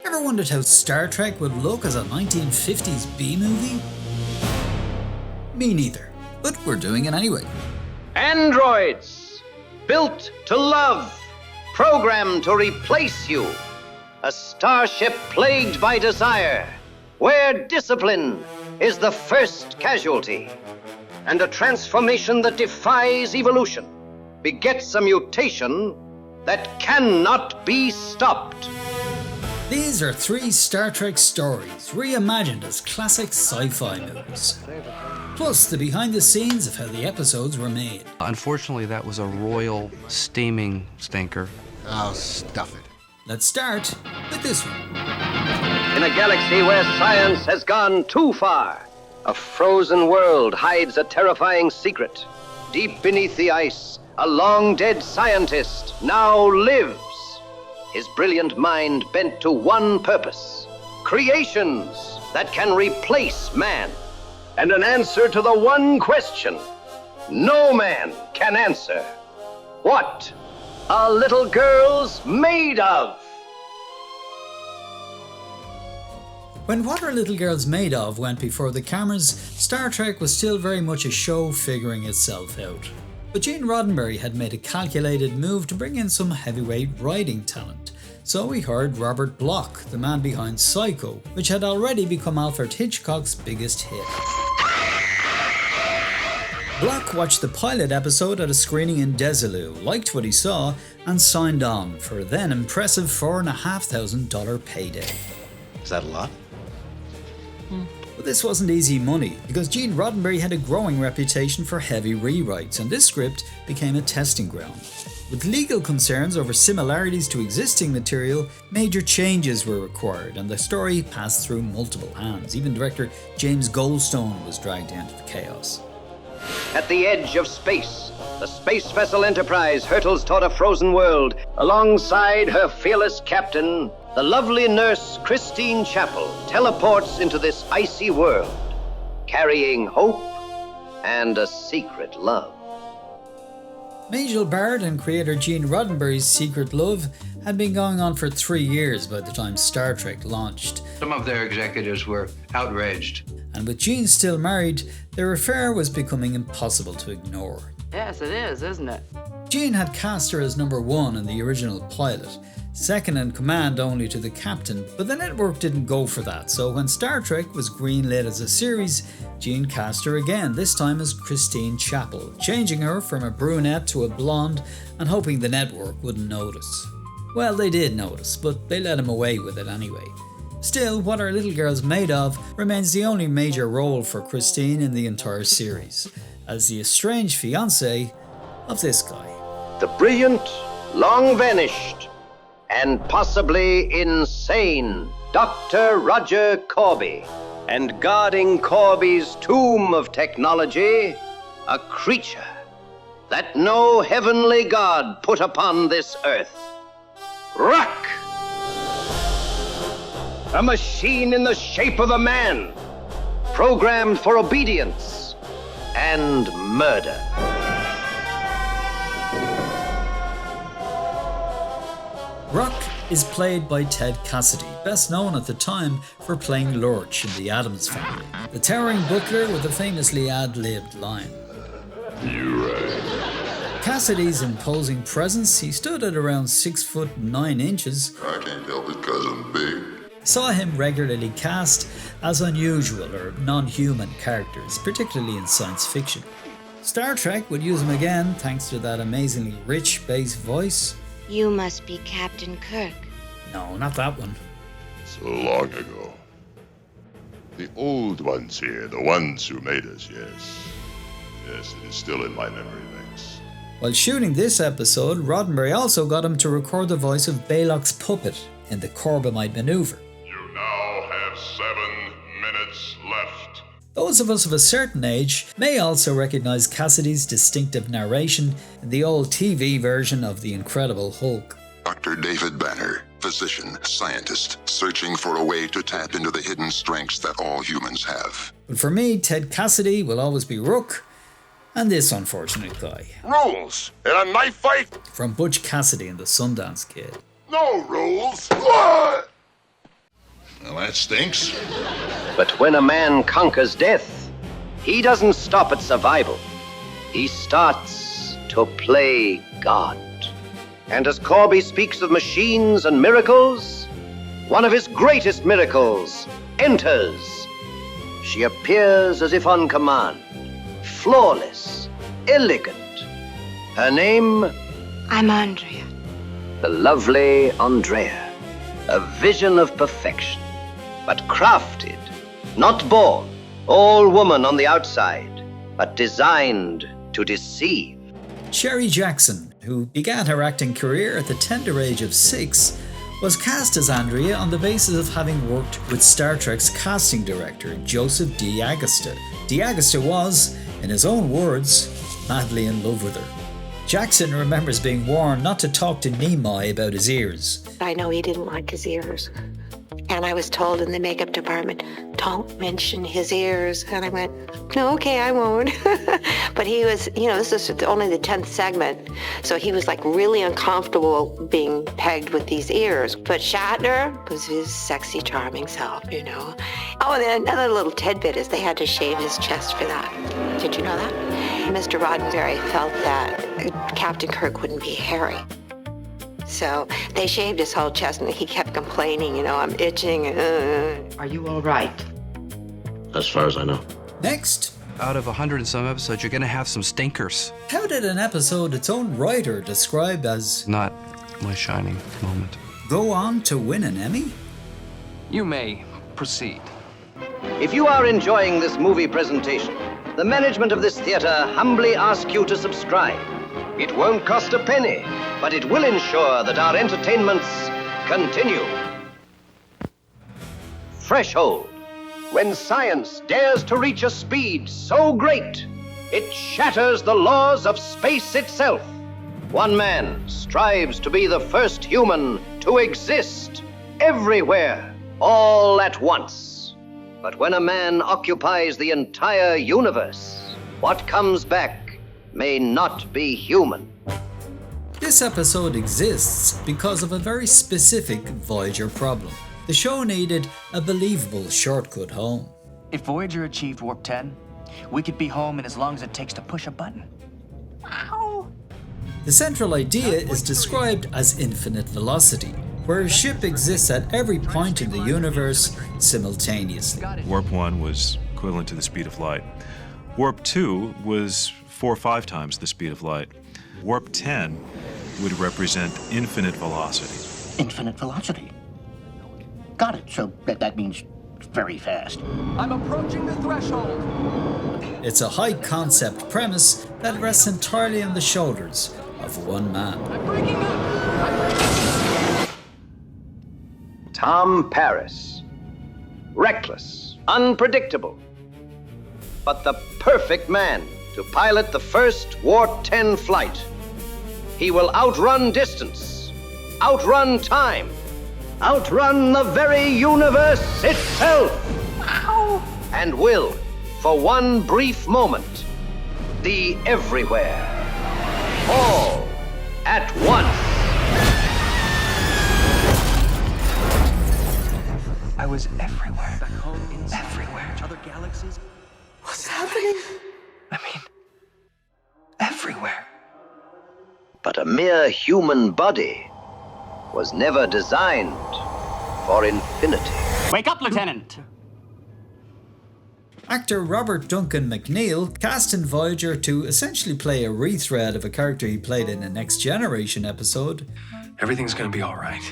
Ever wondered how Star Trek would look as a 1950s B-movie? Me neither, but we're doing it anyway. Androids, built to love, programmed to replace you. A starship plagued by desire, where discipline is the first casualty. And a transformation that defies evolution begets a mutation that cannot be stopped. These are 3 Star Trek stories, reimagined as classic sci-fi movies. Plus the behind the scenes of how the episodes were made. Unfortunately, that was a royal steaming stinker. Oh, stuff it. Let's start with this one. In a galaxy where science has gone too far, a frozen world hides a terrifying secret. Deep beneath the ice, a long-dead scientist now lives. His brilliant mind bent to one purpose: creations that can replace man. And an answer to the one question no man can answer. What are little girls made of? When What Are Little Girls Made Of went before the cameras, Star Trek was still very much a show figuring itself out. But Gene Roddenberry had made a calculated move to bring in some heavyweight writing talent. So we hired Robert Bloch, the man behind Psycho, which had already become Alfred Hitchcock's biggest hit. Bloch watched the pilot episode at a screening in Desilu, liked what he saw, and signed on for a then impressive $4,500 payday. Is that a lot? But this wasn't easy money, because Gene Roddenberry had a growing reputation for heavy rewrites, and this script became a testing ground. With legal concerns over similarities to existing material, major changes were required, and the story passed through multiple hands. Even director James Goldstone was dragged into the chaos. At the edge of space, the space vessel Enterprise hurtles toward a frozen world. Alongside her fearless captain, the lovely nurse Christine Chapel teleports into this icy world, carrying hope and a secret love. Majel Barrett and creator Gene Roddenberry's secret love had been going on for 3 years by the time Star Trek launched. Some of their executives were outraged. And with Gene still married, their affair was becoming impossible to ignore. Yes, it is, isn't it? Gene had cast her as number 1 in the original pilot, second in command only to the captain, but the network didn't go for that, so when Star Trek was greenlit as a series, Gene cast her again, this time as Christine Chapel, changing her from a brunette to a blonde and hoping the network wouldn't notice. Well, they did notice, but they let him away with it anyway. Still, What Are Little Girls Made Of remains the only major role for Christine in the entire series, as the estranged fiancé of this guy. The brilliant, long vanished, and possibly insane Dr. Roger Corby. And guarding Corby's tomb of technology, a creature that no heavenly god put upon this earth. Ruck! A machine in the shape of a man, programmed for obedience and murder. Ruck is played by Ted Cassidy, best known at the time for playing Lurch in The Addams Family, the towering butler with the famously ad-libbed line. You right. Cassidy's imposing presence, he stood at around 6'9". I can't help it 'cause I'm big. Saw him regularly cast as unusual or non-human characters, particularly in science fiction. Star Trek would use him again thanks to that amazingly rich bass voice. You must be Captain Kirk. No, not that one. So long ago. The old ones here, the ones who made us, yes. Yes, it is still in my memory banks. While shooting this episode, Roddenberry also got him to record the voice of Balok's puppet in the Corbomite maneuver. You now have 7 minutes left. Those of us of a certain age may also recognise Cassidy's distinctive narration in the old TV version of The Incredible Hulk. Dr. David Banner, physician, scientist, searching for a way to tap into the hidden strengths that all humans have. But for me, Ted Cassidy will always be Rook, and this unfortunate guy. Rules! In a knife fight? From Butch Cassidy and the Sundance Kid. No rules! What? that stinks. But when a man conquers death, he doesn't stop at survival. He starts to play God. And as Corby speaks of machines and miracles, one of his greatest miracles enters. She appears as if on command, flawless, elegant. Her name? I'm Andrea. The lovely Andrea. A vision of perfection, but crafted, not born. All woman on the outside, but designed to deceive. Sherry Jackson, who began her acting career at the tender age of 6, was cast as Andrea on the basis of having worked with Star Trek's casting director, Joseph D. Agostya. D. Agostya was, in his own words, madly in love with her. Jackson remembers being warned not to talk to Nimoy about his ears. I know he didn't like his ears. And I was told in the makeup department, don't mention his ears. And I went, no, okay, I won't. But he was, this is only the 10th segment. So he was like really uncomfortable being pegged with these ears. But Shatner was his sexy, charming self, Oh, and then another little tidbit is they had to shave his chest for that. Did you know that? Mr. Roddenberry felt that Captain Kirk wouldn't be hairy. So they shaved his whole chest, and he kept complaining, I'm itching. Are you all right? As far as I know. Next, Out of 100 and some episodes, you're gonna have some stinkers. how did an episode its own writer describe as Not my shining moment. go on to win an Emmy? You may proceed. If you are enjoying this movie presentation, the management of this theater humbly ask you to subscribe. It won't cost a penny, but it will ensure that our entertainments continue. Threshold. When science dares to reach a speed so great, it shatters the laws of space itself. One man strives to be the first human to exist everywhere, all at once. But when a man occupies the entire universe, what comes back may not be human. This episode exists because of a very specific Voyager problem. The show needed a believable shortcut home. If Voyager achieved Warp 10, we could be home in as long as it takes to push a button. Ow! The central idea is described as infinite velocity, where a ship exists at every point in the universe simultaneously. Warp 1 was equivalent to the speed of light. Warp 2 was 4 or 5 times the speed of light. Warp 10 would represent infinite velocity. Infinite velocity? Got it. So that means very fast. I'm approaching the threshold. It's a high concept premise that rests entirely on the shoulders of one man. I'm breaking up. Tom Paris. Reckless, unpredictable, but the perfect man to pilot the first Warp 10 flight. He will outrun distance, outrun time, outrun the very universe itself. Ow. And will, for one brief moment, be everywhere. All at once. I was everywhere. Back home, everywhere. Other galaxies. What's happening? I mean, everywhere. But a mere human body was never designed for infinity. Wake up, Lieutenant! Actor Robert Duncan McNeil cast in Voyager to essentially play a rethread of a character he played in a Next Generation episode. Everything's gonna be all right,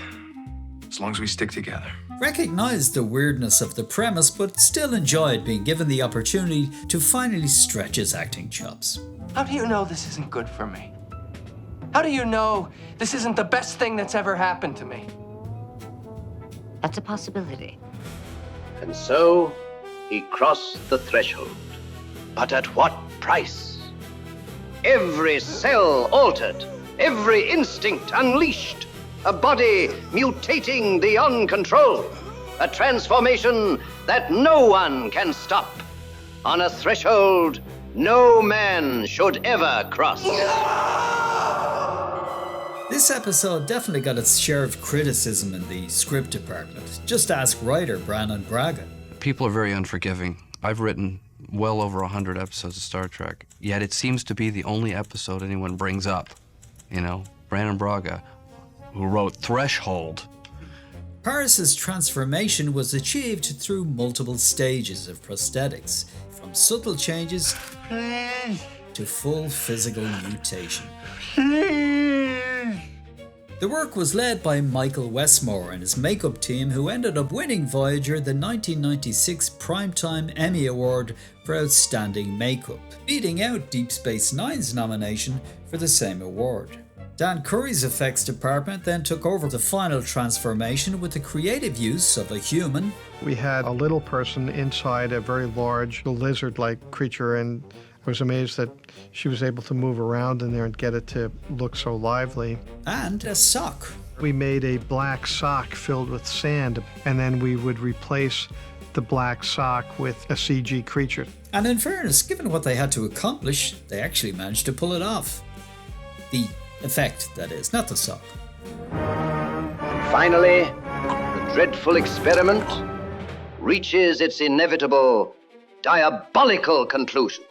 as long as we stick together. Recognized the weirdness of the premise, but still enjoyed being given the opportunity to finally stretch his acting chops. How do you know this isn't good for me? How do you know this isn't the best thing that's ever happened to me? That's a possibility. And so, he crossed the threshold. But at what price? Every cell altered, every instinct unleashed. A body mutating beyond control. A transformation that no one can stop. On a threshold no man should ever cross. This episode definitely got its share of criticism in the script department. Just ask writer Brandon Braga. People are very unforgiving. I've written well over 100 episodes of Star Trek, yet it seems to be the only episode anyone brings up. You know, Brandon Braga, who wrote Threshold. Paris's transformation was achieved through multiple stages of prosthetics, from subtle changes to full physical mutation. The work was led by Michael Westmore and his makeup team, who ended up winning Voyager the 1996 Primetime Emmy Award for Outstanding Makeup, beating out Deep Space Nine's nomination for the same award. Dan Curry's effects department then took over the final transformation with the creative use of a human. We had a little person inside a very large lizard-like creature, and I was amazed that she was able to move around in there and get it to look so lively. And a sock. We made a black sock filled with sand, and then we would replace the black sock with a CG creature. And in fairness, given what they had to accomplish, they actually managed to pull it off. The effect, that is, not the sock. Finally, the dreadful experiment reaches its inevitable, diabolical conclusion.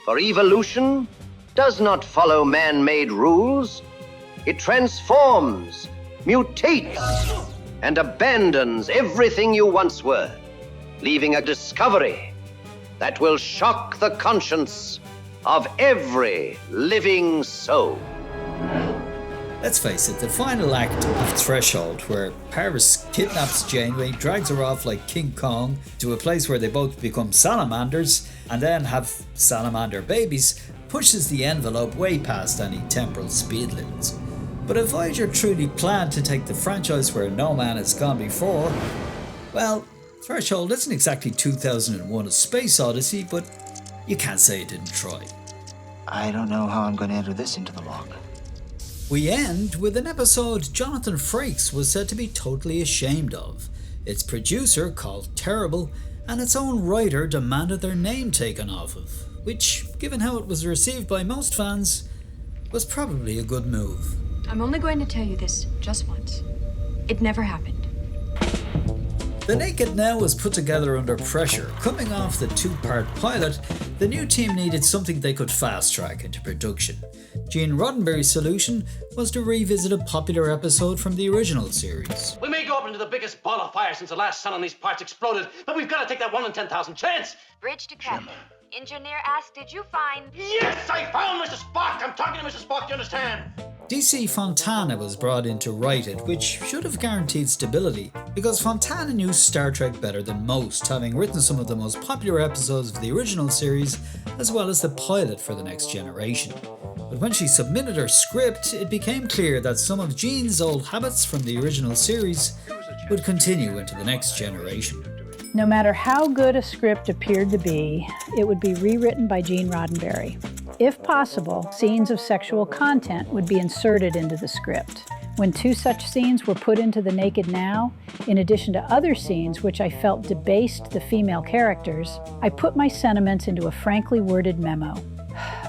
For evolution does not follow man-made rules. It transforms, mutates, and abandons everything you once were, leaving a discovery that will shock the conscience of every living soul. Let's face it, the final act of Threshold, where Paris kidnaps Janeway, drags her off like King Kong to a place where they both become salamanders and then have salamander babies, pushes the envelope way past any temporal speed limits. But if Voyager truly planned to take the franchise where no man has gone before, well, Threshold isn't exactly 2001: A Space Odyssey, but you can't say it didn't try. I don't know how I'm going to enter this into the log. We end with an episode Jonathan Frakes was said to be totally ashamed of. Its producer called terrible, and its own writer demanded their name taken off of, which, given how it was received by most fans, was probably a good move. I'm only going to tell you this just once. It never happened. The Naked Now was put together under pressure. Coming off the two-part pilot, the new team needed something they could fast-track into production. Gene Roddenberry's solution was to revisit a popular episode from the original series. We may go up into the biggest ball of fire since the last sun on these parts exploded, but we've got to take that 1 in 10,000 chance. Bridge to Captain. Engineer asked, did you find... Yes, I found Mr. Spock! I'm talking to Mr. Spock, you understand? DC Fontana was brought in to write it, which should have guaranteed stability, because Fontana knew Star Trek better than most, having written some of the most popular episodes of the original series, as well as the pilot for The Next Generation. But when she submitted her script, it became clear that some of Gene's old habits from the original series would continue into The Next Generation. No matter how good a script appeared to be, it would be rewritten by Gene Roddenberry. If possible, scenes of sexual content would be inserted into the script. When 2 such scenes were put into The Naked Now, in addition to other scenes which I felt debased the female characters, I put my sentiments into a frankly worded memo.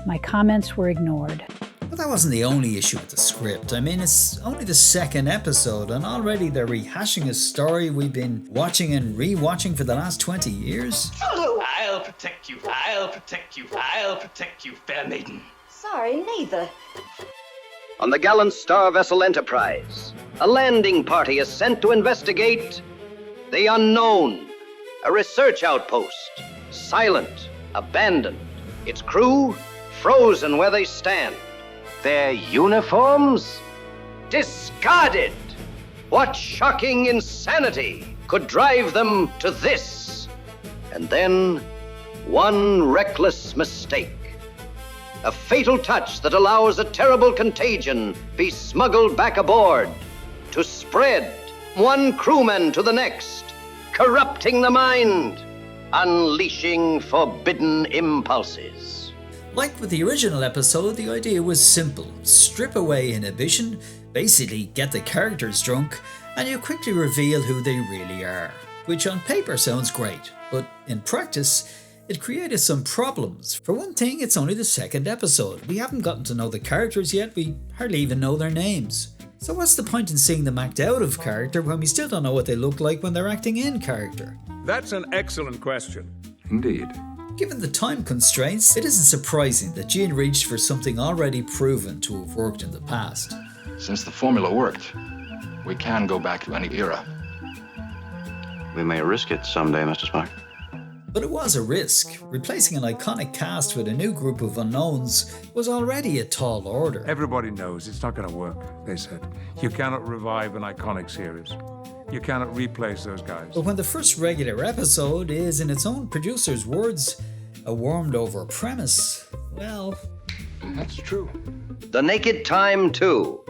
My comments were ignored. But that wasn't the only issue with the script. I mean, it's only the second episode, and already they're rehashing a story we've been watching and re-watching for the last 20 years. I'll protect you, I'll protect you, I'll protect you, fair maiden. Sorry, neither. On the gallant star vessel Enterprise, a landing party is sent to investigate the unknown, a research outpost, silent, abandoned, its crew frozen where they stand, their uniforms discarded. What shocking insanity could drive them to this? And then, one reckless mistake. A fatal touch that allows a terrible contagion be smuggled back aboard to spread one crewman to the next, corrupting the mind, unleashing forbidden impulses. Like with the original episode, the idea was simple. Strip away inhibition, basically get the characters drunk, and you quickly reveal who they really are. Which on paper sounds great, but in practice, it created some problems. For one thing, it's only the second episode. We haven't gotten to know the characters yet, we hardly even know their names. So what's the point in seeing them act out of character when we still don't know what they look like when they're acting in character? That's an excellent question. Indeed. Given the time constraints, it isn't surprising that Gene reached for something already proven to have worked in the past. Since the formula worked, we can go back to any era. We may risk it someday, Mr. Spock. But it was a risk. Replacing an iconic cast with a new group of unknowns was already a tall order. Everybody knows it's not going to work, they said. You cannot revive an iconic series. You cannot replace those guys. But when the first regular episode is, in its own producer's words, a warmed over premise, well... That's true. The Naked Time 2.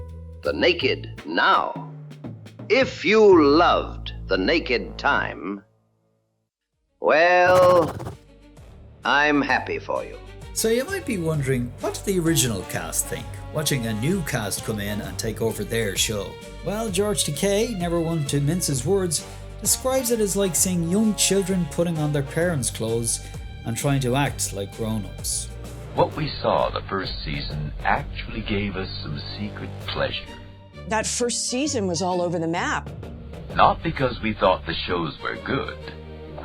The Naked Now. If you loved The Naked Time, well, I'm happy for you. So you might be wondering, what did the original cast think, watching a new cast come in and take over their show? Well, George Takei, never one to mince his words, describes it as like seeing young children putting on their parents' clothes and trying to act like grown-ups. What we saw the first season actually gave us some secret pleasure. That first season was all over the map. Not because we thought the shows were good,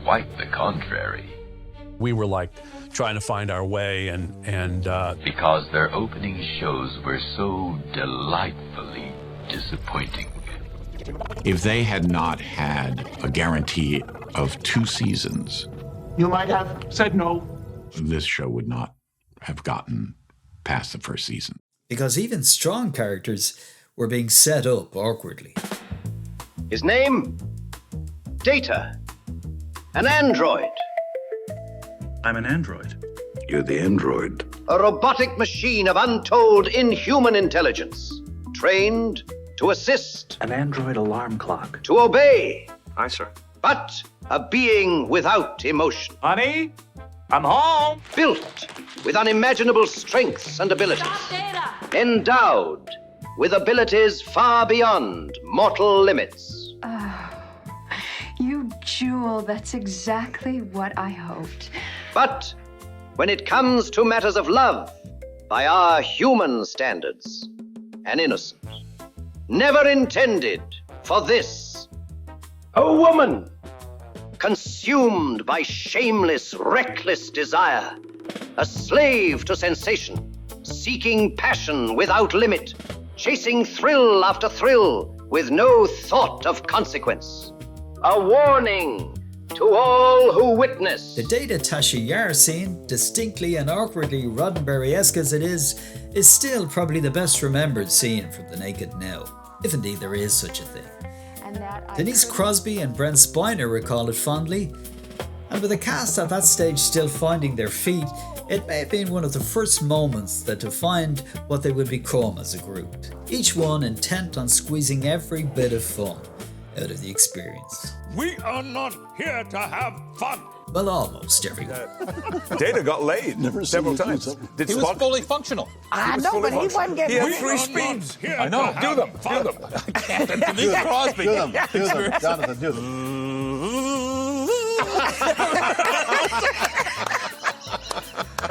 quite the contrary. We were like trying to find our way and because their opening shows were so delightfully disappointing. If they had not had a guarantee of 2 seasons, You might have said no. this show would not have gotten past the first season. Because even strong characters were being set up awkwardly. His name? Data. An android. I'm an android. You're the android. A robotic machine of untold inhuman intelligence. Trained to assist. An android alarm clock. To obey. Aye, sir. But a being without emotion. Honey, I'm home. Built with unimaginable strengths and abilities. Endowed with abilities far beyond mortal limits. You jewel, that's exactly what I hoped. But when it comes to matters of love, by our human standards, an innocent. Never intended for this. A woman, consumed by shameless, reckless desire. A slave to sensation, seeking passion without limit, chasing thrill after thrill with no thought of consequence. A warning to all who witness. The Data Tasha Yar scene, distinctly and awkwardly Roddenberry-esque as it is still probably the best remembered scene from The Naked Now, if indeed there is such a thing. Denise Crosby and Brent Spiner recall it fondly, and with the cast at that stage still finding their feet, it may have been one of the first moments that defined what they would become as a group, each one intent on squeezing every bit of fun out of the experience. We are not here to have fun. Well, almost everyone. Data got laid several times. He was fully functional. I know, but he wasn't getting He had 3 speeds. I know. Do them. Captain Denise Crosby. Do them. Jonathan, do them.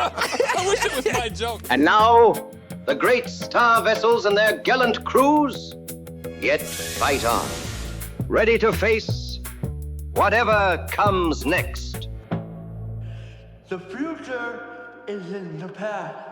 I wish it was my joke. And now, the great star vessels and their gallant crews yet fight on, ready to face whatever comes next. The future is in the past.